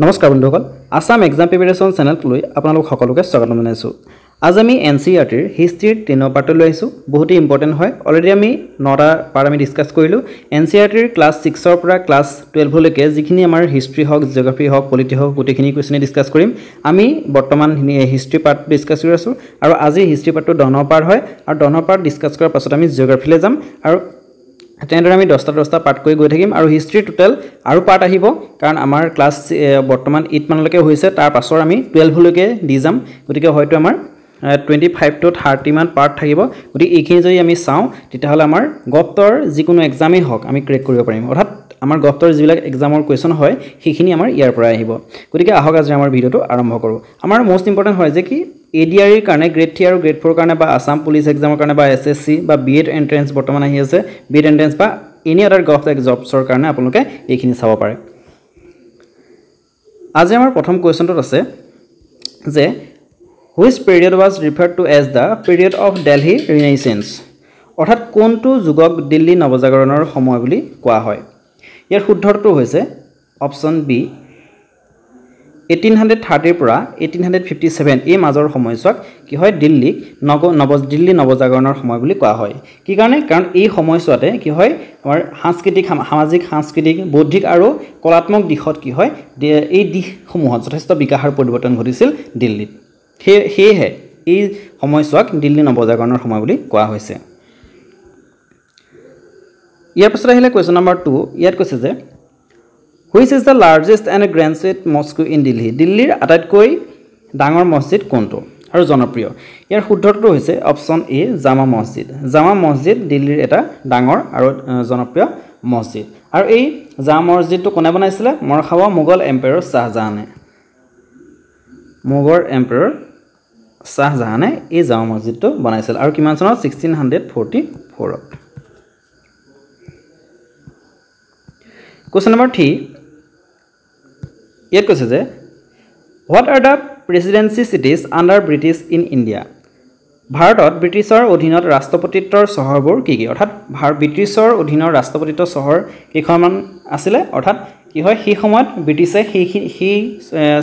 নমস্কাৰ বন্ধুসকল Assam exam preparation চেনেললৈ আপোনালোক সকলোকে স্বাগতম জনাইছো আজ আমি এনসিইআৰটিৰ হিষ্ট্ৰীৰ ৩ নম্বৰ পাৰ্ট লৈ আহিছো বহুত ইম্পৰ্টেন্ট হয় অলৰেডি আমি 9টা পাৰ্ট আমি ডিসকাস কৰিলো এনসিইআৰটিৰ ক্লাস 6 ৰ পৰা ক্লাস 12 লৈকে যিখিনি আমাৰ হিষ্ট্ৰী হক জিওগ্ৰাফি হক পলিটি হক গোটেইখিনি কোৱেশ্যন ডিসকাস কৰিম আমি বৰ্তমান হিষ্ট্ৰী পাৰ্ট ডিসকাস কৰি আছো আৰু আজি হিষ্ট্ৰী পাৰ্টটো 10 নম্বৰ পাৰ্ট হয় আৰু 10 নম্বৰ পাৰ্ট ডিসকাস কৰাৰ পাছত আমি জিওগ্ৰাফিলৈ যাম আৰু তেনেদৰে আমি 10টা পাৰ্ট কৰি গৈ থাকিম আৰু হিষ্ট্ৰী টোটাল আৰু পাৰ্ট আহিব কাৰণ আমাৰ ক্লাস বৰ্তমান 8 মানলৈকে হৈছে তাৰ পাছৰ আমি 12 লৈকে দি যাম গতিকে হয়তো আমাৰ 25 to 30 মান পাৰ্ট থাকিব গতি এইখিনি যদি আমি চাওঁ তেতিয়াহলে আমাৰ গপ্তৰ যিকোনো এক্সামই হক আমি ক্ৰেক কৰিব পাৰিম অৰ্থাৎ আমাৰ গপ্তৰ যিবিলাক এক্সামৰ কোৱেশ্যন হয় সেইখিনি আমাৰ ইয়াৰ পৰা আহিব গতিকে আহক আজি আমাৰ ভিডিওটো আৰম্ভ কৰো আমাৰ মোস্ট ইম্পৰ্টেন্ট হয় যে কি এডিআৰইৰ কাৰণে গ্ৰেড 3 আৰু গ্ৰেড 4 কাৰণে বা আসাম পুলিচ এক্সামৰ কাৰণে বা এসএসসি বা বিএড এন্ট্ৰেন্স বৰ্তমান আহি আছে বিএড এন্ট্ৰেন্স বা এনি আদাৰ গভৰ্ণমেণ্ট জবছৰ কাৰণে আপোনালোকে এইখিনি চাব পাৰে আজি আমাৰ প্ৰথম কোৱেশ্যনটো আছে যে which period was referred to as the period of Delhi Renaissance অৰ্থাৎ কোনটো যুগক দিল্লী নৱজাগৰণৰ সময় বুলি কোৱা হয় ইয়াৰ শুদ্ধটো হৈছে অপচন বি 1830 পৰা 1857 এই মাজৰ সময়ছোৱাক কি হয় দিল্লীক দিল্লী নৱজাগৰণৰ সময় বুলি কোৱা হয় কি কাৰণে কাৰণ এই সময়ছোৱাতে কি হয় আমাৰ সাংস্কৃতিক সামাজিক সাংস্কৃতিক বৌদ্ধিক আৰু কলাত্মক দিশত কি হয় এই দিশসমূহত যথেষ্ট বিকাশ আৰু পৰিৱৰ্তন ঘটিছিল দিল্লীত হেহে এই সময়ছোৱাক দিল্লী নৱজাগৰণৰ সময় বুলি কোৱা হৈছে ইয়াৰ পাছত আহিলে কোৱেশ্যন নম্বৰ 2 ইয়াত কৈছে যে which is the largest and grandest mosque in Delhi দিল্লীৰ আটাইতকৈ ডাঙৰ মছজিদ কোনটো আৰু জনপ্ৰিয় ইয়াৰ শুদ্ধটো হৈছে অপচন এ জামা মছজিদ দিল্লীৰ এটা ডাঙৰ আৰু জনপ্ৰিয় মছজিদ আৰু এই জামা মছজিদটো কোনে বনাইছিলে মৰখাবা মোগল এম্পায়াৰ শাহজাহানে এই জামা মছজিদটো বনাইছিল আৰু কিমান চনত 1644 Question number 3 ইয়াত কৈছে যে what are the presidency cities under British in India ভাৰতত ব্ৰিটিছৰ অধীনত ৰাষ্ট্ৰপতিত্বৰ চহৰবোৰ কি কি অৰ্থাৎ ব্ৰিটিছৰ অধীনৰ ৰাষ্ট্ৰপতিত্বৰ চহৰ কেইখনমান আছিল অৰ্থাৎ কি হয় সেই সময়ত ব্ৰিটিছে সেই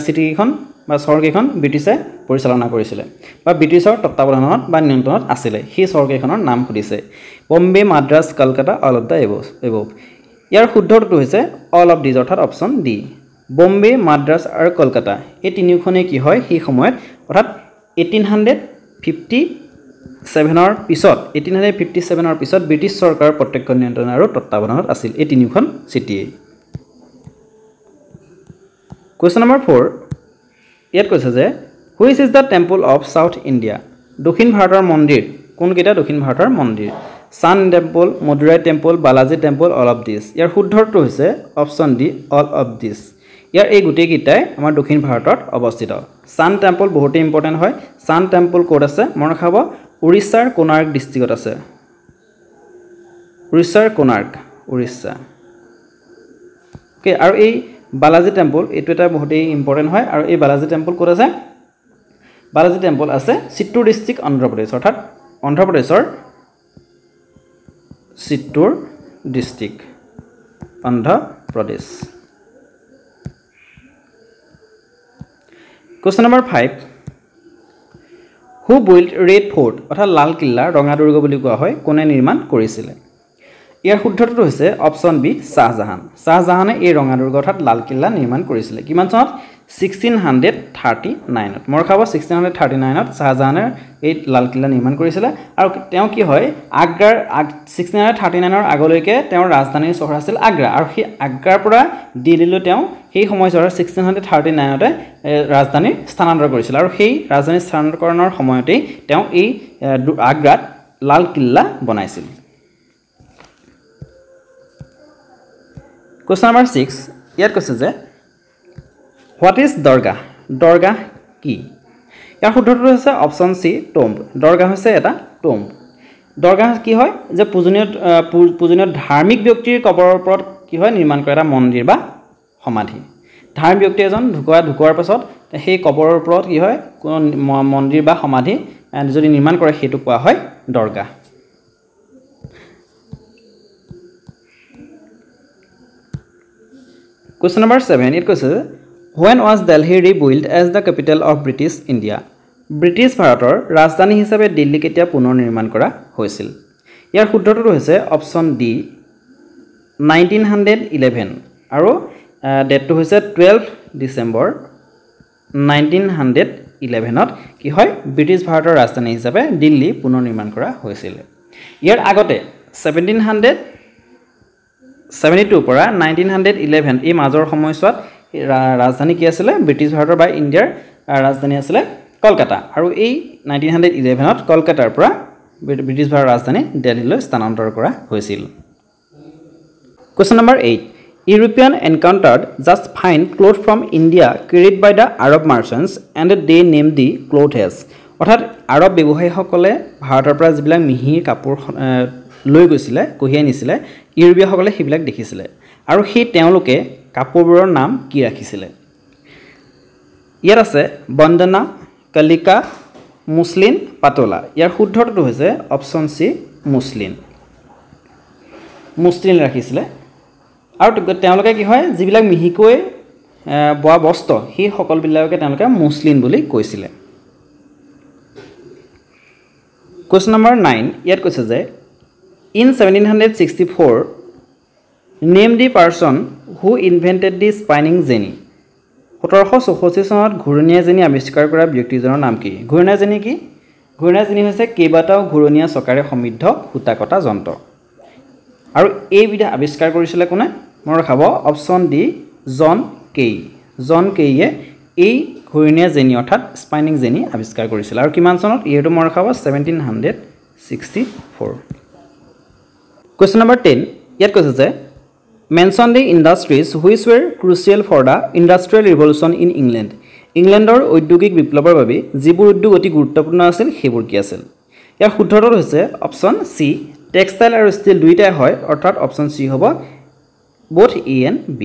চিটিখন বা চহৰকেইখন ব্ৰিটিছে পৰিচালনা কৰিছিল বা ব্ৰিটিছৰ তত্ত্বাৱধানত বা নিয়ন্ত্ৰণত আছিল সেই চহৰকেইখনৰ নাম খুদিছে Bombay Madras Kolkata all of the above ইয়াৰ শুদ্ধটো হৈছে অল অফ দিজ অৰ্থাৎ অপচন ডি বম্বে মাদ্ৰাজ আৰু কলকাতা এই তিনিখনে কি হয় সেই সময়ত অৰ্থাৎ 1857 ৰ পিছত ব্ৰিটিছ চৰকাৰৰ প্ৰত্যক্ষ নিয়ন্ত্ৰণ আৰু তত্ত্বাৱধানত আছিল এই তিনিখন চিটিয়ে কোৱেশ্যন নম্বৰ 4 ইয়াত কৈছে যে which is the temple of south india দক্ষিণ ভাৰতৰ মন্দিৰ কোনকেইটা দক্ষিণ ভাৰতৰ মন্দিৰ sun temple Madurai temple Balaji temple all of this ইয়াৰ শুদ্ধটো হৈছে option D all of this ইয়াৰ এই গুটেই গিটাই আমাৰ দক্ষিণ ভাৰতত অৱস্থিত সান টেম্পল বহুত ইম্পৰ্টেন্ট হয় সান টেম্পল কোড আছে মনত খাব উৰিষ্যাৰ কোনাৰ্ক ডিস্ট্ৰিক্টত আছে উৰিষ্যা ওকে আৰু এই বালাজী টেম্পল এটো এটা বহুত ইম্পৰ্টেন্ট হয় আৰু এই বালাজী টেম্পল কোড আছে বালাজী টেম্পল আছে চিত্তুৰ ডিস্ট্ৰিক্ট অন্ধ্ৰপ্ৰদেশ অৰ্থাৎ অন্ধ্ৰপ্ৰদেশৰ Chittoor district Andhra Pradesh Question number 5 Who built Red Fort অৰ্থাৎ লাল কিল্লা ৰঙা দুৰ্গ বুলি কোৱা হয় কোনে নিৰ্মাণ কৰিছিল ইয়াৰ শুদ্ধটো হৈছে অপচন বি শাহজাহানে এই ৰঙা দুৰ্গ অৰ্থাৎ লাল কিল্লা নিৰ্মাণ কৰিছিল কিমান চনত 1639 ত মৰখাব 1639 ত শাহজাহানে এই লাল কিল্লা নিৰ্মাণ কৰিছিল আৰু তেওঁ কি হয় আগ্ৰাৰ 1639 ৰ আগলৈকে তেওঁৰ ৰাজধানীৰ চহৰ আছিল আগ্ৰা আৰু সেই আগ্ৰাৰ পৰা দিল্লীলৈ তেওঁ সেই সময়ছোৱাৰ 1639 তে ৰাজধানী স্থানান্তৰ কৰিছিল আৰু সেই ৰাজধানী স্থানান্তৰণৰ সময়তে তেওঁ এই আগ্ৰাত লাল কিল্লা বনাইছিল Question number 6 ইয়াত কৈছে যে What is দৰগাহ কি ইয়াৰ শুদ্ধটো হৈছে অপচন সি টম্ব দৰগাহ হৈছে এটা টম্ব দৰগাহ কি হয় যে পূজনীয় ধাৰ্মিক ব্যক্তিৰ কবৰৰ ওপৰত কি হয় নিৰ্মাণ কৰা এটা মন্দিৰ বা সমাধি ধাৰ্মিক ব্যক্তি এজন ঢুকোৱাৰ পাছত সেই কবৰৰ ওপৰত কি হয় কোনো মন্দিৰ বা সমাধি যদি নিৰ্মাণ কৰে সেইটো কোৱা হয় দৰগাহ Question number 7 it কৈছে When was Delhi rebuilt as the capital of British India? British ভাৰতৰ ৰাজধানী হিচাপে দিল্লী কেতিয়া পুনৰ নিৰ্মাণ কৰা হৈছিল? ইয়াৰ শুদ্ধটো হৈছে অপশ্যন ডি 1911 আৰু ডেটটো হৈছে 12 ডিচেম্বৰ 1911ত কি হয় ব্ৰিটিছ ভাৰতৰ ৰাজধানী হিচাপে দিল্লী পুনৰ নিৰ্মাণ কৰা হৈছিল। ইয়াৰ আগতে 1772 পৰা 1911 এই মাজৰ সময়ছোৱাত ৰাজধানী কি আছিল ব্ৰিটিছ ভাৰতৰ বা ইণ্ডিয়াৰ ৰাজধানী আছিল কলকাতা আৰু এই 1911ত কলকাতাৰ পৰা ব্ৰিটিছ ভাৰতৰ ৰাজধানী দিল্লীলৈ স্থানান্তৰ কৰা হৈছিল। Question number 8. European encountered just fine clothes from India carried by the Arab merchants and they named the clothes as. অৰ্থাৎ আৰব ব্যৱসায়ীসকলে ভাৰতৰ পৰা যিবিলাক মিহি কাপোৰ লৈ গৈছিলে কঢ়িয়াই নিছিলে ইউৰোপীয়সকলে সেইবিলাক দেখিছিলে আৰু সেই তেওঁলোকে কাপোৰবোৰৰ নাম কি ৰাখিছিলে? ইয়াত আছে বন্দনা, কলিকা, মুছলিন, পাতলা। ইয়াৰ শুদ্ধটো হৈছে অপশ্যন চি মুছলিন। মুছলিন ৰাখিছিলে আৰু তেওঁলোকে কি হয় যিবিলাক মিহিকৈ বোৱা বস্ত্ৰ সেই সকলোবিলাককে তেওঁলোকে মুছলিন বুলি কৈছিলে। Question number 9 ইয়াত কৈছে যে in 1764 name the person who invented the spinning jenny 1764 চনত ঘূৰণীয়া জেনী আৱিষ্কাৰ কৰা ব্যক্তিজনৰ নাম কি? ঘূৰণীয়া জেনী কি? ঘূৰণীয়া জেনী হৈছে কেইবাটাও ঘূৰণীয়া চকাৰে সমৃদ্ধ সূতা কটা যন্ত্ৰ আৰু এই বিধ আৱিষ্কাৰ কৰিছিলে কোনে? মই ৰখাব অপশ্যন ডি জন কেই। জন কেইয়ে এই ঘূৰণীয়া জেনী অৰ্থাৎ স্পাইনিং জেনী আৱিষ্কাৰ কৰিছিল আৰু কিমান চনত? ইয়েৰটো মই ৰখাব 1764। Question number 10 ইয়াত কৈছে যে mention the industries which were crucial for the industrial revolution in England. ইংলেণ্ডৰ ঔদ্যোগিক বিপ্লৱৰ বাবে যিবোৰ উদ্যোগ অতি গুৰুত্বপূৰ্ণ আছিল সেইবোৰ কি আছিল? ইয়াৰ শুদ্ধটো হৈছে অপশ্যন চি টেক্সটাইল আৰু ষ্টিল দুইটাই হয় অৰ্থাৎ অপশ্যন চি হ'ব both A and B।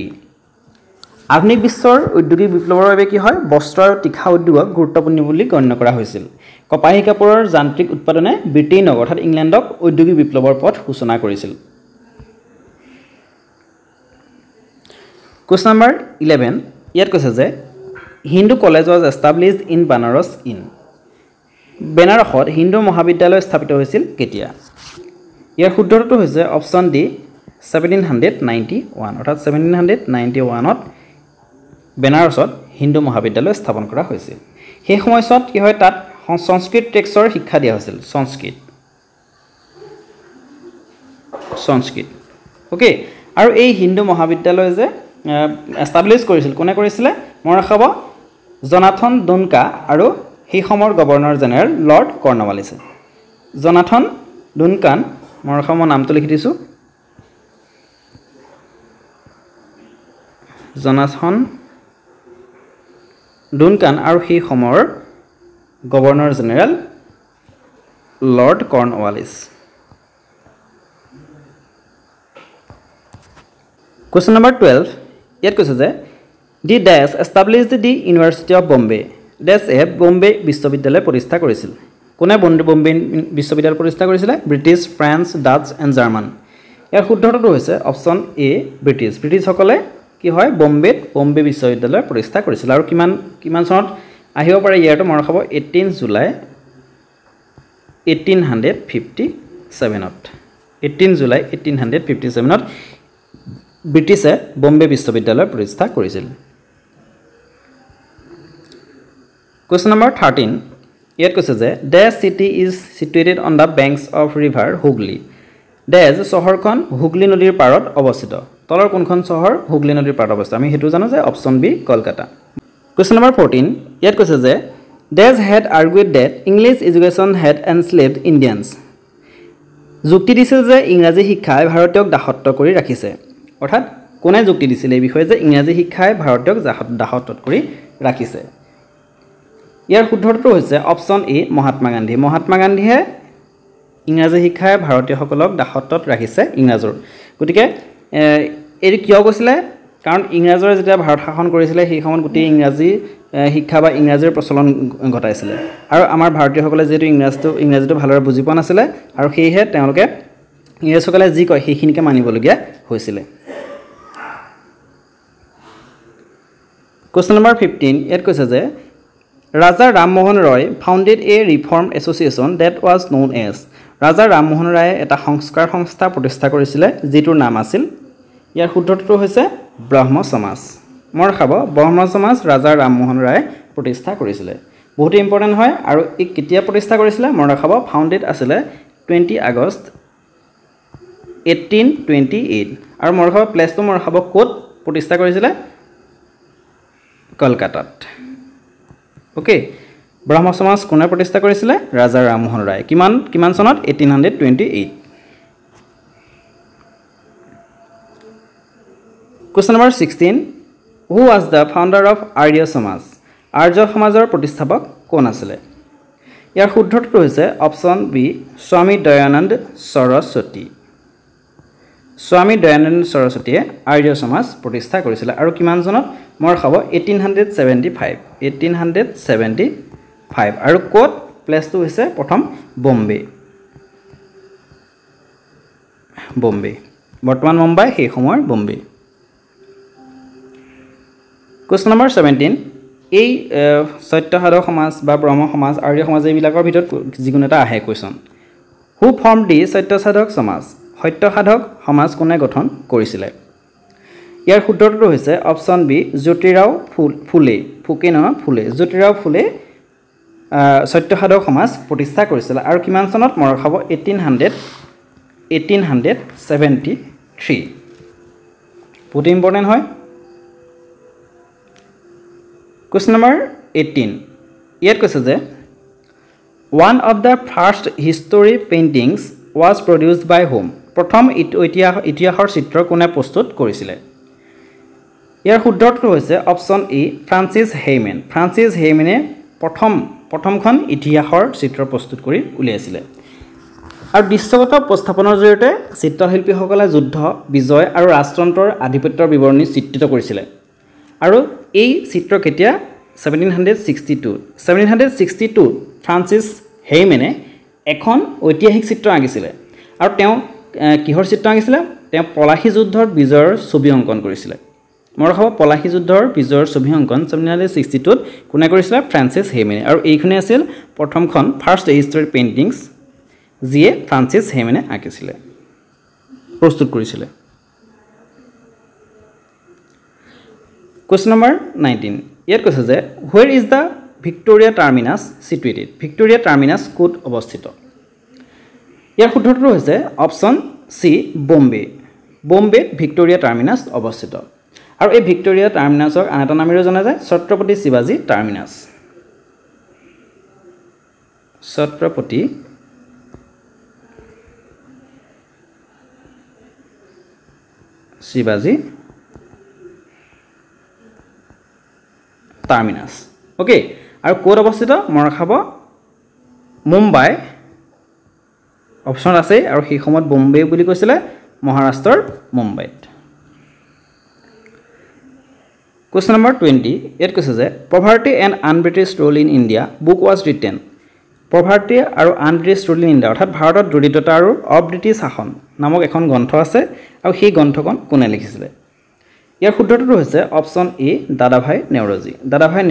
আধুনিক বিশ্বৰ ঔদ্যোগিক বিপ্লৱৰ বাবে কি হয় বস্ত্ৰ আৰু তীখা উদ্যোগক গুৰুত্বপূৰ্ণ বুলি গণ্য কৰা হৈছিল। কপাহী কাপোৰৰ যান্ত্ৰিক উৎপাদনে ব্ৰিটেইনক অৰ্থাৎ ইংলেণ্ডক ঔদ্যোগিক বিপ্লৱৰ পথ সূচনা কৰিছিল। Question number 11 ইয়াত কৈছে যে Hindu college was established in Banaras in বেনাৰসত হিন্দু মহাবিদ্যালয় স্থাপিত হৈছিল কেতিয়া? ইয়াৰ শুদ্ধটো হৈছে অপশ্যন ডি 1791 অৰ্থাৎ 1791ত বেনাৰসত হিন্দু মহাবিদ্যালয় স্থাপন কৰা হৈছিল। সেই সময়ছোৱাত কি হয় তাত সংস্কৃত টেক্সটৰ শিক্ষা দিয়া হৈছিল সংস্কৃত ওকে আৰু এই হিন্দু মহাবিদ্যালয় যে এষ্টাব্লিছ কৰিছিল কোনে কৰিছিলে? মই ৰখাব জনাথন ডুনকা আৰু সেই সময়ৰ গভৰ্ণৰ জেনেৰেল লৰ্ড কৰ্ণৱালিছে। জনাথন ডুনকান মই ৰখাব মই নামটো লিখি দিছোঁ জনাথন ডুনকান আৰু সেই সময়ৰ governor general lord Cornwallis. Question number 12 ইয়াত কৈছে যে the Dutch established the university of Bombay Dutch এ বম্বে বিশ্ববিদ্যালয় প্ৰতিষ্ঠা কৰিছিল। কোনে বম্বে বিশ্ববিদ্যালয় প্ৰতিষ্ঠা কৰিছিলে? British, France, Dutch and German. ইয়াৰ শুদ্ধটো হৈছে অপশ্যন এ ব্ৰিটিছসকলে কি হয় বম্বে বিশ্ববিদ্যালয় প্ৰতিষ্ঠা কৰিছিল আৰু কিমান চনত আহিব পাৰে ইয়াৰটো মই ৰখাব 18 জুলাই 1857ত 18 জুলাই 1857ত ব্ৰিটিছে বম্বে বিশ্ববিদ্যালয় প্ৰতিষ্ঠা কৰিছিল। Question number 13 ইয়াত কৈছে যে this city is situated on the banks of river Hooghly this চহৰখন হুগলি নদীৰ পাৰত অৱস্থিত। তলৰ কোনখন চহৰ হুগলি নদীৰ পাৰত অৱস্থিত? আমি সেইটো জানো যে option B Kolkata. Question number 14 ইয়াত কৈছে যে this had argued that English education had enslaved Indians যুক্তি দিছিল যে ইংৰাজী শিক্ষাই ভাৰতীয়ক দাসত্ব কৰি ৰাখিছে। অৰ্থাৎ কোনে যুক্তি দিছিল এই বিষয়ে যে ইংৰাজী শিক্ষাই ভাৰতীয়ক দাসত্ব কৰি ৰাখিছে? ইয়াৰ শুদ্ধটো হৈছে অপশ্যন এ মহাত্মা গান্ধী। মহাত্মা গান্ধীয়ে ইংৰাজী শিক্ষাই ভাৰতীয়সকলক দাসত্বত ৰাখিছে ইংৰাজৰ। গতিকে এইটো কিয় কৈছিলে? কাৰণ ইংৰাজৰে যেতিয়া ভাৰত শাসন কৰিছিলে সেই সময়ত গোটেই ইংৰাজী শিক্ষা বা ইংৰাজীৰ প্ৰচলন ঘটাইছিলে আৰু আমাৰ ভাৰতীয়সকলে যিহেতু ইংৰাজীটো ভালদৰে বুজি পোৱা নাছিলে আৰু সেয়েহে তেওঁলোকে ইংৰাজসকলে যি কয় সেইখিনিকে মানিবলগীয়া হৈছিলে। Question number 15 ইয়াত কৈছে যে Raja Ram Mohan Roy founded a reform association that was known as Raja Ram Mohan Roy এটা সংস্কাৰ সংস্থা প্ৰতিষ্ঠা কৰিছিল যিটোৰ নাম আছিল ইয়াৰ শুদ্ধটো হৈছে ব্ৰহ্ম সমাজ মোৰ খাব ব্ৰহ্ম সমাজ ৰাজা ৰাম মোহন ৰায় প্ৰতিষ্ঠা কৰিছিল বহুত ইম্পৰ্টেন্ট হয় আৰু ই কেতিয়া প্ৰতিষ্ঠা কৰিছিল মোৰ খাব ফাউণ্ডেড আছিল 20 আগষ্ট 1828 আৰু মোৰ খাব প্লেসটো মোৰ খাব কোট প্ৰতিষ্ঠা কৰিছিল কলকাতাত ওকে ব্ৰহ্ম সমাজ কোনে প্ৰতিষ্ঠা কৰিছিল ৰাজা ৰাম মোহন ৰায় কিমান সনত 1828 Question number 16 Who was the founder of Arya Samaj? Arya Samajৰ প্ৰতিষ্ঠাপক কোন আছিল ইয়াৰ শুদ্ধটো হৈছে অপচন বি স্বামী দয়ানন্দ সৰস্বতী স্বামী দয়ানন্দ সৰস্বতীয়ে আৰ্য সমাজ প্ৰতিষ্ঠা কৰিছিল আৰু কিমান সনত মোৰ খাব 1875 আৰু কোট প্লেসটো হৈছে প্ৰথম বম্বে বৰ্তমান মুম্বাই সেই সময়ৰ বম্বে Question number 17 এই সত্যসাধক সমাজ বা ব্ৰহ্ম সমাজ আৰ্য সমাজ এইবিলাকৰ ভিতৰত যিকোনো এটা আহে কোৱেশ্চন হু ফৰ্ম দি সত্যসাধক সমাজ সত্যসাধক সমাজ কোনে গঠন কৰিছিল ইয়াৰ শুদ্ধটো হৈছে অপচন বি জ্যোতিৰাও ফুলে জ্যোতিৰাও ফুলে সত্যসাধক সমাজ প্ৰতিষ্ঠা কৰিছিল আৰু কিমান চনত মোৰ খাব 1873 বহুত ইম্পৰ্টেন্ট হয় Question number 18 ইয়াত কৈছে যে one of the first history paintings was produced by whom প্ৰথম ইতিহাসৰ চিত্ৰ কোনে প্ৰস্তুত কৰিছিল ইয়াৰ শুদ্ধটো হৈছে অপচন ই ফ্ৰান্সিছ হেইমেনে প্ৰথমখন ইতিহাসৰ চিত্ৰ প্ৰস্তুত কৰি উলিয়াইছিল আৰু দৃশ্যগত উপস্থাপনৰ জৰিয়তে চিত্ৰশিল্পীসকলে যুদ্ধ বিজয় আৰু ৰাজতন্ত্ৰৰ আধিপত্যৰ বিৱৰণী চিত্ৰিত কৰিছিল আৰু এই চিত্ৰ কেতিয়া 1762 ফ্ৰান্সিছ হেইমেনে এখন ঐতিহাসিক চিত্ৰ আঁকিছিল আৰু তেওঁ কিহৰ চিত্ৰ আঁকিছিল তেওঁ পলাশী যুদ্ধৰ বিজয়ৰ ছবি অংকন কৰিছিল মোৰ খাব পলাশী যুদ্ধৰ বিজয়ৰ ছবি অংকন 1762 কোনে কৰিছিল ফ্ৰান্সিছ হেইমেনে আৰু এইখনে আছিল প্ৰথমখন ফাৰ্ষ্ট হিষ্টৰী পেইন্টিংছ যিয়ে ফ্ৰান্সিছ হেইমেনে আঁকিছিল প্ৰস্তুত কৰিছিল Question number 19 ইয়াত কৈছে যে where is the Victoria terminus situated Victoria terminus কোট অৱস্থিত ইয়াৰ শুদ্ধটো হৈছে option C Bombay Victoria Terminus অৱস্থিত আৰু এই ভিক্টোৰিয়া টাৰ্মিনাসক আন এটা নামেৰে জনা যায় ছত্ৰপতি শিৱাজী টাৰ্মিনাস ছত্ৰপতি শিৱাজী টাৰ্মিনাস ওকে আৰু কোড অৱস্থিত মোৰ খাব মুম্বাই অপচন আছে আৰু সেই সময়ত বম্বে বুলি কৈছিল মহাৰাষ্ট্ৰৰ মুম্বাইত Question number 20 ইয়াত কৈছে যে Poverty and Unbritish Rule in India book was written Poverty আৰু Unbritish Rule in India অৰ্থাৎ ভাৰতত দৰিদ্ৰতা আৰু অব্ৰিটিছ শাসন নামক এখন গ্ৰন্থ আছে আৰু সেই গ্ৰন্থখন কোনে লিখিছিল ইয়াৰ শুদ্ধটো হৈছে অপচন এ দাদাভাই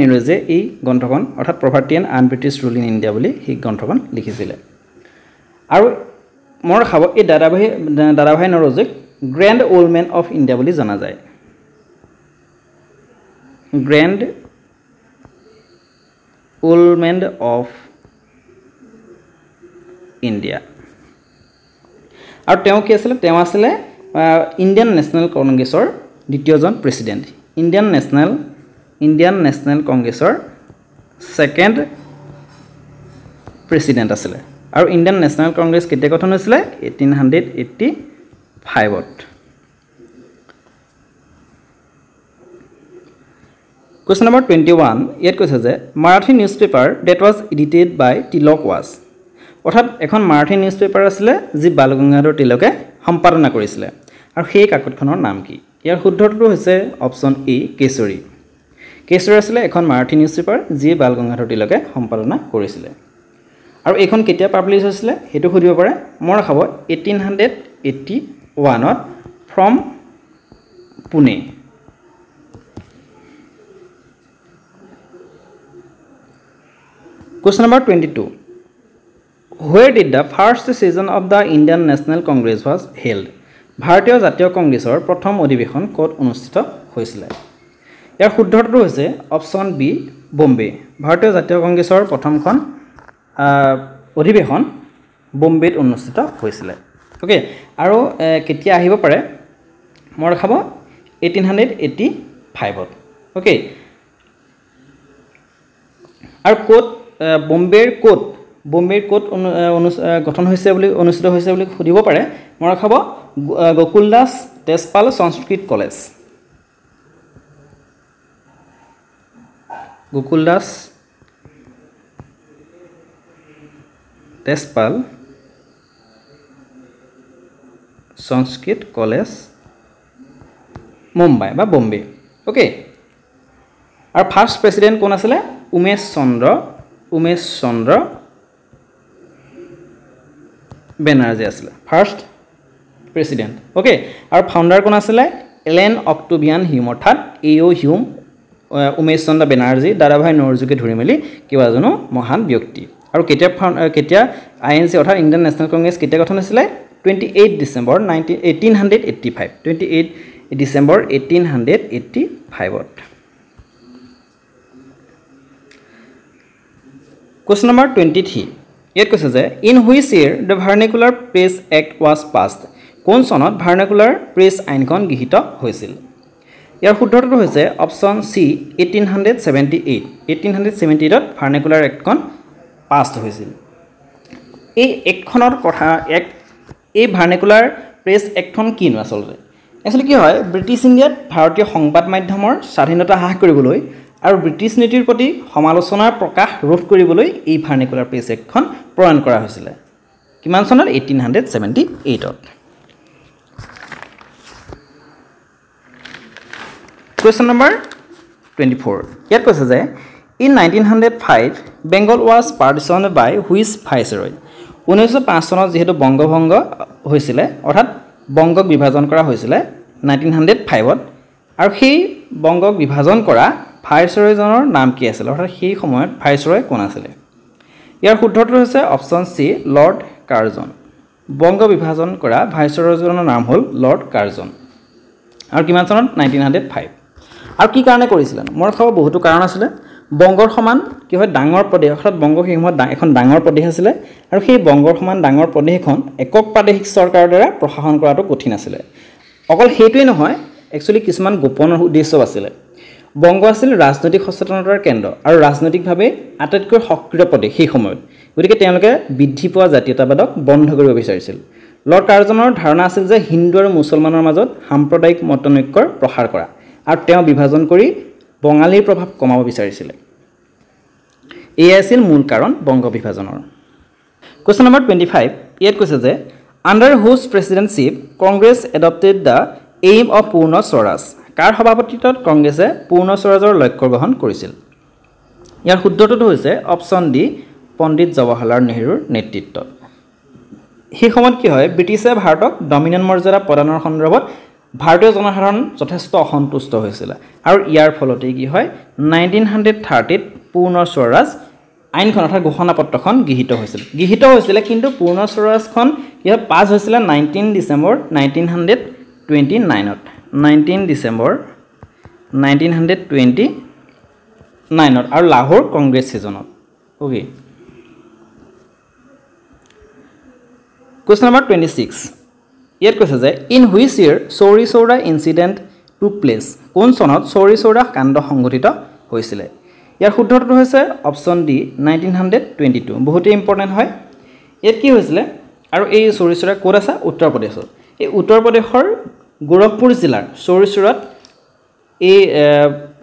নেওৰজীয়ে এই গ্ৰন্থখন অৰ্থাৎ Poverty and Unbritish Rule in India বুলি এই গ্ৰন্থখন লিখিছিল আৰু মোৰ খাব এই দাদাভাই নেওৰজীক grand old man of India বুলি জনা যায় grand old man of India আৰু তেওঁ কি আছিল তেওঁ আছিল ইণ্ডিয়ান নেশ্যনেল কংগ্ৰেছৰ দ্বিতীয়জন প্ৰেসিডেন্ট ইণ্ডিয়ান নেশ্যনেল কংগ্ৰেছৰ সেকেন্ড প্ৰেসিডেন্ট আছিল আৰু ইণ্ডিয়ান নেশ্যনেল কংগ্ৰেছ কেতিয়া গঠন হৈছিল 1885ত Question number 21 ইয়াত কৈছে যে Marathi newspaper that was edited by Tilak was অৰ্থাৎ এখন মাৰাঠী নিউজপেপাৰ আছিল যি বালগংগাধৰ তিলকে সম্পাদনা কৰিছিল আৰু সেই কাকতখনৰ নাম কি ইয়াৰ শুদ্ধটো হৈছে অপচন ই কেশৰী আছিল এখন মাৰাঠী নিউজপেপাৰ যি বালগংগাধৰ তিলকে সম্পাদনা কৰিছিল আৰু এইখন কেতিয়া পাবলিছ হৈছিল হেতু খুদিব পাৰে মোৰ খাব 1881ত from Pune Question number 22. Where did the first session of the Indian National Congress was held? ভাৰতীয় জাতীয় কংগ্ৰেছৰ প্ৰথম অধিৱেশন ক'ত অনুষ্ঠিত হৈছিল? ইয়াৰ শুদ্ধটো হৈছে অপচন বি বম্বে। ভাৰতীয় জাতীয় কংগ্ৰেছৰ প্ৰথমখন অধিৱেশন বম্বেত অনুষ্ঠিত হৈছিল। ওকে, আৰু কেতিয়া আহিব পাৰে? মই দেখাব 1885ত। ওকে, আৰু ক'ত বম্বেৰ ক'ত গঠন হৈছে বুলি অনুষ্ঠিত হৈছে বুলি সুধিব পাৰে। মই দেখাব গোকুলদাস তেজপাল সংস্কৃত কলেজ। গোকুলদাস তেজপাল সংস্কৃত কলেজ মুম্বাই বা বম্বে। ওকে, আৰু ফাৰ্ষ্ট প্ৰেচিডেণ্ট কোন আছিলে? উমেশ চন্দ্ৰ বেনাৰ্জী আছিলে ফাৰ্ষ্ট প্ৰেচিডেণ্ট। ওকে, আৰু ফাউণ্ডাৰ কোন আছিলে? এলেন অক্টোভিয়ান হিউম, অৰ্থাৎ এও হিউম, উমেশ চন্দ্ৰ বেনাৰ্জী, দাদাভাই নৰজুকে ধৰি মেলি কেইবাজনো মহান ব্যক্তি। আৰু কেতিয়া INC অৰ্থাৎ ইণ্ডিয়ান নেশ্যনেল কংগ্ৰেছ কেতিয়া গঠন হৈছিলে? 28 ডিচেম্বৰ 1885। 28 ডিচেম্বৰ 1885ত। Question number 23. ইয়াত কৈছে যে in which year the vernacular press act was passed? কোন চনত ভাৰ্নিকুলাৰ প্ৰেছ আইনখন গৃহীত হৈছিল? ইয়াৰ শুদ্ধটো হৈছে অপশ্যন চি 1878। 1878ত ভাৰ্নিকুলাৰ এক্টখন পাছড হৈছিল। এই এক্টখনৰ কথা এই ভাৰ্নিকুলাৰ প্ৰেছ এক্টখন কিনো আচলতে? একচুৱেলি কি হয়, ব্ৰিটিছ ইণ্ডিয়াত ভাৰতীয় সংবাদ মাধ্যমৰ স্বাধীনতা হ্ৰাস কৰিবলৈ আৰু ব্ৰিটিছ নীতিৰ প্ৰতি সমালোচনাৰ প্ৰকাশ ৰোধ কৰিবলৈ এই ভাৰ্নিকুলাৰ প্ৰেছ এক্টখন প্ৰণয়ন কৰা হৈছিলে। কিমান চনত? 1878ত। Question number 24. ইয়াত কৈছে যে in 1905 Bengal was partition by which viceroy? 1905 চনত যিহেতু বংগভংগ হৈছিলে, অৰ্থাৎ বংগক বিভাজন কৰা হৈছিলে 1905ত, আৰু সেই বংগক বিভাজন কৰা ভাইচৰয়জনৰ নাম কি আছিলে? অৰ্থাৎ সেই সময়ত ভাইচৰয় কোন আছিলে? ইয়াৰ শুদ্ধটো হৈছে option C lord Curzon. Banga বিভাজন কৰা ভাইচৰয়জনৰ নাম হ'ল লৰ্ড কাৰ্জন। আৰু কিমান চনত? 1905। আৰু কি কাৰণে কৰিছিলে? মোৰ খাব বহুতো কাৰণ আছিলে। বংগৰ সমান কি হয় ডাঙৰ প্ৰদেশ, অৰ্থাৎ বংগ সেই সময়ত এখন ডাঙৰ প্ৰদেশ আছিলে, আৰু সেই বংগৰ সমান ডাঙৰ প্ৰদেশখন একক প্ৰাদেশিক চৰকাৰৰ দ্বাৰা প্ৰশাসন কৰাটো কঠিন আছিলে। অকল সেইটোৱেই নহয়, একচুৱেলি কিছুমান গোপন উদ্দেশ্য আছিলে। বংগ আছিল ৰাজনৈতিক সচেতনতাৰ কেন্দ্ৰ আৰু ৰাজনৈতিকভাৱে আটাইতকৈ সক্ৰিয় প্ৰদেশ সেই সময়ত, গতিকে তেওঁলোকে বৃদ্ধি পোৱা জাতীয়তাবাদক বন্ধ কৰিব বিচাৰিছিল। লৰ্ড কাৰ্জনৰ ধাৰণা আছিল যে হিন্দু আৰু মুছলমানৰ মাজত সাম্প্ৰদায়িক মতনৈক্যৰ প্ৰসাৰ কৰা, আৰু তেওঁ বিভাজন কৰি বঙালীৰ প্ৰভাৱ কমাব বিচাৰিছিলে। এয়াই আছিল মূল কাৰণ বংগ বিভাজনৰ। Question number 25. ইয়াত কৈছে যে under whose presidentship Congress adopted the aim of Purna Swaraj? কাৰ সভাপতিত্বত কংগ্ৰেছে পূৰ্ণ স্বৰাজৰ লক্ষ্য গ্ৰহণ কৰিছিল? ইয়াৰ শুদ্ধটো হৈছে অপশ্যন ডি পণ্ডিত জৱাহৰলাল নেহৰুৰ নেতৃত্বত। সেই সময়ত কি হয়, ব্ৰিটিছে ভাৰতক ডমিনেণ্ট মৰ্যাদা প্ৰদানৰ সন্দৰ্ভত ভাৰতীয় জনসাধাৰণ যথেষ্ট অসন্তুষ্ট হৈছিলে, আৰু ইয়াৰ ফলতেই কি হয় 1930ত পূৰ্ণ স্বৰাজ আইনখন অৰ্থাৎ ঘোষণাপত্ৰখন গৃহীত হৈছিলে। কিন্তু পূৰ্ণ স্বৰাজখন কি হয় পাছ হৈছিলে 19 ডিচেম্বৰ 1929ত। 19 ডিচেম্বৰ 1929ত আৰু লাহোৰ কংগ্ৰেছ ছিজনত। Okay, question number 26. ইয়াত কৈছে যে in which year Chauri Chaura incident টুক প্লেচ? কোন চনত চৌৰি চৌৰা কাণ্ড সংঘটিত হৈছিলে? ইয়াৰ শুদ্ধটো হৈছে অপশ্যন ডি 1922। বহুতেই ইম্পৰ্টেণ্ট হয়। ইয়াত কি হৈছিলে, আৰু এই চৌৰি চৌৰা ক'ত আছে? উত্তৰ প্ৰদেশত। এই উত্তৰ প্ৰদেশৰ গোৰখপুৰ জিলাৰ চৌৰি চৌৰাত এই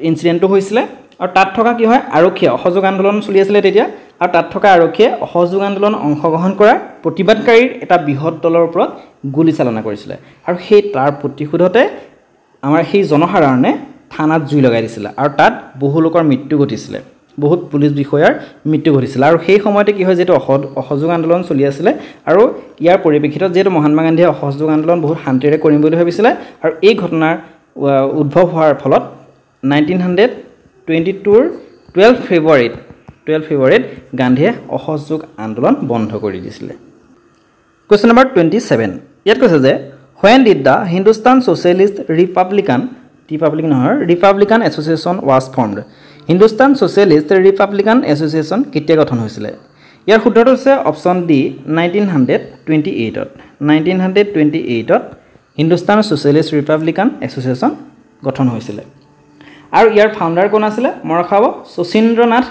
ইনচিডেণ্টটো হৈছিলে, আৰু তাত থকা কি হয় আৰক্ষীয়ে অসহযোগ আন্দোলন চলি আছিলে তেতিয়া, আৰু তাত থকা আৰক্ষীয়ে অসহযোগ আন্দোলন অংশগ্ৰহণ কৰা প্ৰতিবাদকাৰীৰ এটা বৃহৎ দলৰ ওপৰত গুলীচালনা কৰিছিলে, আৰু সেই তাৰ প্ৰতিশোধতে আমাৰ সেই জনসাধাৰণে থানাত জুই লগাই দিছিলে, আৰু তাত বহু লোকৰ মৃত্যু ঘটিছিলে, বহুত পুলিচ বিষয়াৰ মৃত্যু ঘটিছিলে। আৰু সেই সময়তে কি হয়, যিহেতু অসহযোগ আন্দোলন চলি আছিলে, আৰু ইয়াৰ পৰিপ্ৰেক্ষিতত যিহেতু মহাত্মা গান্ধীয়ে অসহযোগ আন্দোলন বহুত শান্তিৰে কৰিম বুলি ভাবিছিলে, আৰু এই ঘটনাৰ উদ্ভৱ হোৱাৰ ফলত 1922ৰ 12 ফেব্ৰুৱাৰীত 12 ফেব্ৰুৱাৰীত গান্ধীয়ে অসহযোগ আন্দোলন বন্ধ কৰি দিছিলে কোৱেশ্চন নম্বৰ 27 ইয়াত কৈছে যে when did the Hindustan Socialist Republican Association was formed Hindustan Socialist Republican Association কেতিয়া গঠন হৈছিল ইয়াৰ শুদ্ধটো হৈছে অপচন ডি 1928 ত Hindustan Socialist Republican Association গঠন হৈছিল আৰু ইয়াৰ ফাউন্ডাৰ কোন আছিল মৰখাব সুচিন্দ্ৰনাথ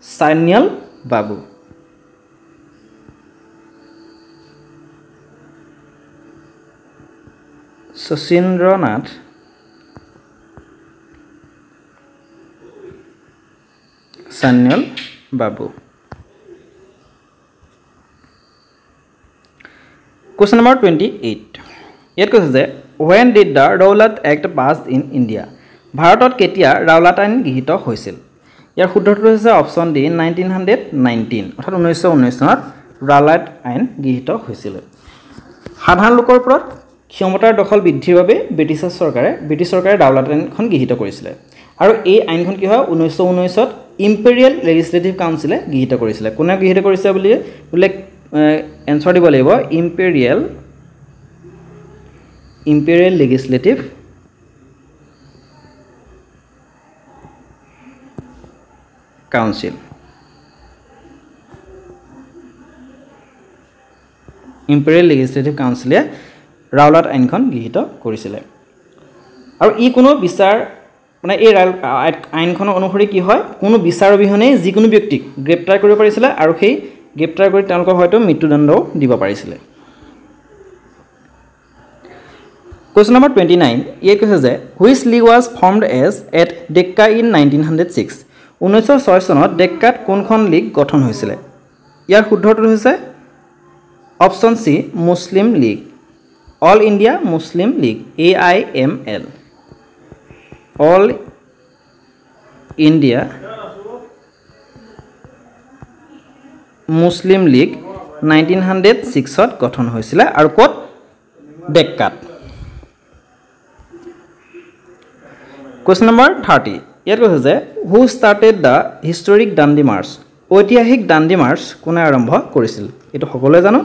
সান্যাল বাবু সুচিন্দ্ৰনাথ সান্যাল বাবু Question number 28 ইয়াত কৈছে যে when did the Rowlatt Act passed in India ভাৰতত কেতিয়া ৰাওলাট আইন গৃহীত হৈছিল ইয়াৰ শুদ্ধটো হৈছে অপচন ডি 1919 অৰ্থাৎ 1919 চনত ৰাওলাট আইন গৃহীত হৈছিল সাধাৰণ লোকৰ ওপৰত ক্ষমতাৰ দখল বৃদ্ধিৰ বাবে ব্ৰিটিছ চৰকাৰে ৰাওলাট আইনখন গৃহীত কৰিছিল আৰু এই আইনখন কি হয় 1919 ত ইম্পেৰিয়েল লেজিসলেটিভ কাউন্সিলে গৃহীত কৰিছিল কোনে গৃহীত কৰিছে বুলি এনসাৰ দিব লাগিব ইম্পেৰিয়েল লেজিসলেটিভ কাউন্সিল ৰাওলাট আইনখন গৃহীত কৰিছিল আৰু ই কোনো বিচাৰ মানে এই আইনখন অনুসৰি কি হয় কোনো বিচাৰ অবিহনে যিকোনো ব্যক্তিক গ্ৰেপ্তাৰ কৰিব পাৰিছিল আৰু সেই গ্ৰেপ্তাৰ কৰি তেওঁলোকক হয়তো মৃত্যুদণ্ডও দিব পাৰিছিল Question number 29 ইয়াত কৈছে যে which league was formed as at Decca in 1906 1906 চনত ডেক্কাত কোনখন লীগ গঠন হৈছিল ইয়াৰ শুদ্ধটো হৈছে অপচন সি মুসলিম লীগ অল ইণ্ডিয়া মুসলিম লীগ AIML অল ইণ্ডিয়া মুসলিম লীগ 1906 ত গঠন হৈছিল আৰু ক'ত ডেক্কাত Question number 30 ইয়াত কৈছে যে who started the historic Dandi March ঐতিহাসিক দাণ্ডি মাৰ্চ কোনে আৰম্ভ কৰিছিল এটো সকলোৱে জানো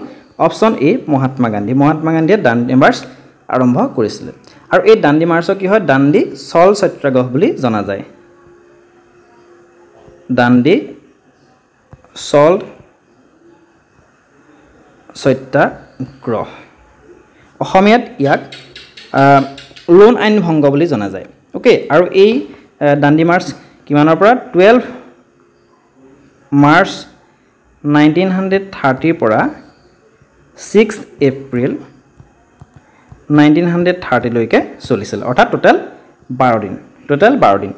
অপচন এ মহাত্মা গান্ধীয়ে দাণ্ডি মাৰ্চ আৰম্ভ কৰিছিল আৰু এই দাণ্ডি মাৰ্চক কি হয় দাণ্ডি চল সত্যাগ্ৰহ বুলি জনা যায় দাণ্ডি চল সত্যাগ্ৰহ অসমীয়াত ইয়াক লোন আইন ভংগ বুলি জনা যায় ওকে আৰু এই দাণ্ডি মাৰ্চ কিমানৰ পৰা 12 মাৰ্চ 1930 পৰা 6 এপ্ৰিল 1930 লৈকে চলিছিল অৰ্থাৎ টোটাল 12 দিন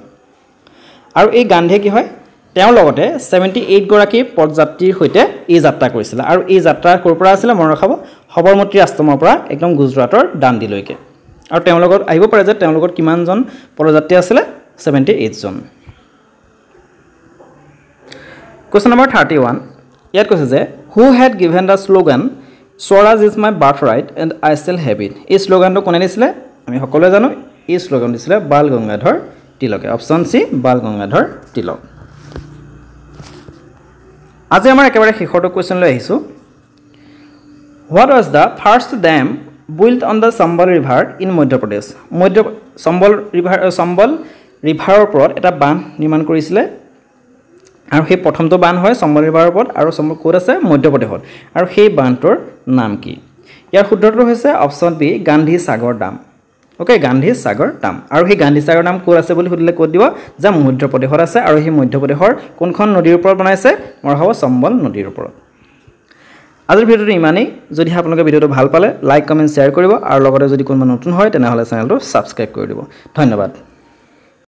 আৰু এই গান্ধী কি হয় তেওঁৰ লগতে 78 গৰাকী পদযাত্ৰীৰ সৈতে এই যাত্ৰা কৰিছিল আৰু এই যাত্ৰা কৰ পৰা আছিল মন ৰাখব সবৰমতী আশ্ৰমৰ পৰা একদম গুজৰাটৰ দাণ্ডিলৈকে আৰু তেওঁৰ লগত আহিব পাৰে যে তেওঁৰ লগত কিমানজন পদযাত্ৰী আছিল 78 জন Question number 31 ইয়াত কৈছে যে who had given the slogan Swaraj is my birthright and I shall have it এই স্লোগানটো কোনে দিছিল আমি সকলোৱে জানো এই স্লোগান দিছিল বাল গংগাধৰ তিলকে অপচন সি বাল গংগাধৰ তিলক আজি আমাৰ একেবাৰে শেষৰটো কোৱেশ্চন লৈ আহিছো What was the first dam built on the Chambal River in Madhya Pradesh Chambal River ওপৰত এটা বান্ধ নিৰ্মাণ কৰিছিল আৰু সেই প্ৰথমটো বান্ধ হয় চম্বল ৰিভাৰৰ ওপৰত আৰু চম্বল কোড আছে মধ্যপ্ৰদেশত আৰু সেই বান্ধটোৰ নাম কি ইয়াৰ শুদ্ধটো হৈছে অপচন বি গান্ধী সাগৰ ডাম ওকে গান্ধী সাগৰ ডাম আৰু সেই গান্ধী সাগৰ ডাম কোড আছে বুলি সুধিলে কোড দিব যে মধ্যপ্ৰদেশত আছে আৰু সেই মধ্যপ্ৰদেশৰ কোনখন নদীৰ ওপৰত বনাইছে মৰহাব চম্বল নদীৰ ওপৰত আজিৰ ভিডিওটো ইমানেই যদি আপোনালোকে ভিডিওটো ভাল পালে লাইক কমেন্ট শেয়াৰ কৰিব আৰু লগতে যদি কোনোবা নতুন হয় তেনেহলে চেনেলটো সাবস্ক্ৰাইব কৰি দিব ধন্যবাদ